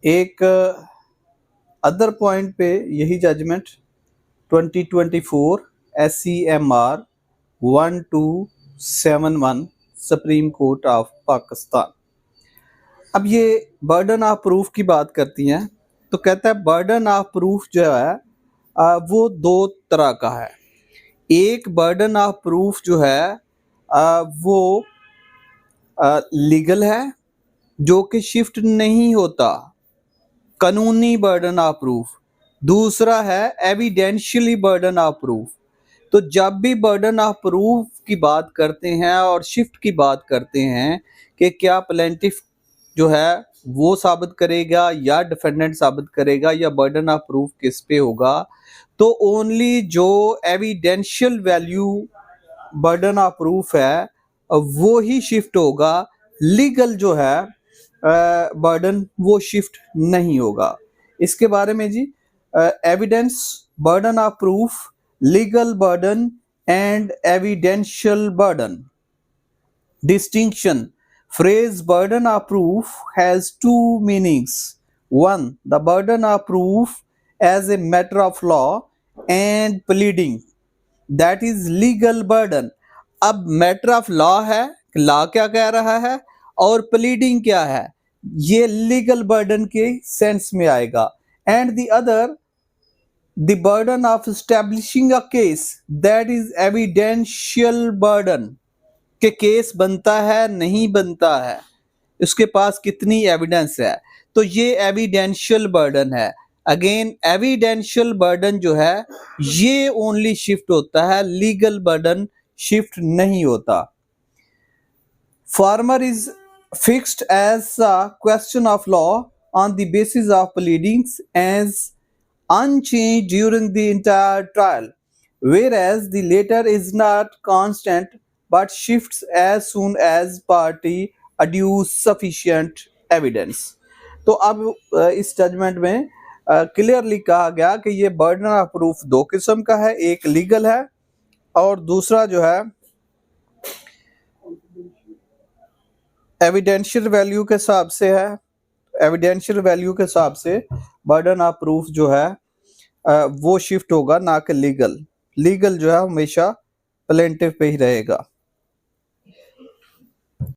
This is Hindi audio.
एक अदर पॉइंट पे यही judgement 2024 SCMR 1271 Supreme Court of Pakistan. अब ये बर्डन ऑफ प्रूफ की बात करती हैं, तो कहता है बर्डन ऑफ प्रूफ जो है वो दो तरह का है। एक बर्डन ऑफ प्रूफ जो है वो लीगल है, जो कि शिफ्ट नहीं होता, कानूनी बर्डन ऑफ प्रूफ। दूसरा है एविडेंशियली बर्डन ऑफ प्रूफ। तो जब भी बर्डन ऑफ प्रूफ की बात करते हैं और शिफ्ट की बात करते हैं कि क्या प्लेंटिफ जो है वो साबित करेगा या डिफेंडेंट साबित करेगा या बर्डन ऑफ प्रूफ किस पे होगा, तो ओनली जो evidential value burden of proof है वो ही शिफ्ट होगा। लीगल जो है बर्डन वो शिफ्ट नहीं होगा। इसके बारे में जी evidence burden of proof, legal burden and evidential burden. Distinction: phrase burden of proof has two meanings. One, the burden of proof as a matter of law, and pleading, that is legal burden. अब मैटर ऑफ लॉ है, लॉ क्या कह रहा है, और प्लीडिंग क्या है, ये लीगल बर्डन के सेंस में आएगा। And the other the burden of establishing a case, that is evidential burden, के केस बनता है नहीं बनता है, उसके पास कितनी एविडेंस है, तो ये एविडेंशियल बर्डन है। अगेन एविडेंशियल बर्डन जो है ये ओनली शिफ्ट होता है, लीगल बर्डन शिफ्ट नहीं होता। Former is fixed as a question of law on the basis of pleadings as unchanged during the entire trial, whereas the latter is not constant but shifts as soon as party adduce sufficient evidence। तो अब इस जजमेंट में क्लियरली कहा गया कि ये बर्डन ऑफ प्रूफ दो किस्म का है, एक लीगल है और दूसरा जो है एविडेंशियल वैल्यू के हिसाब से है। एविडेंशियल वैल्यू के हिसाब से बर्डन ऑफ प्रूफ जो है वो शिफ्ट होगा, ना कि लीगल। लीगल जो है हमेशा प्लेंटिफ पे ही रहेगा।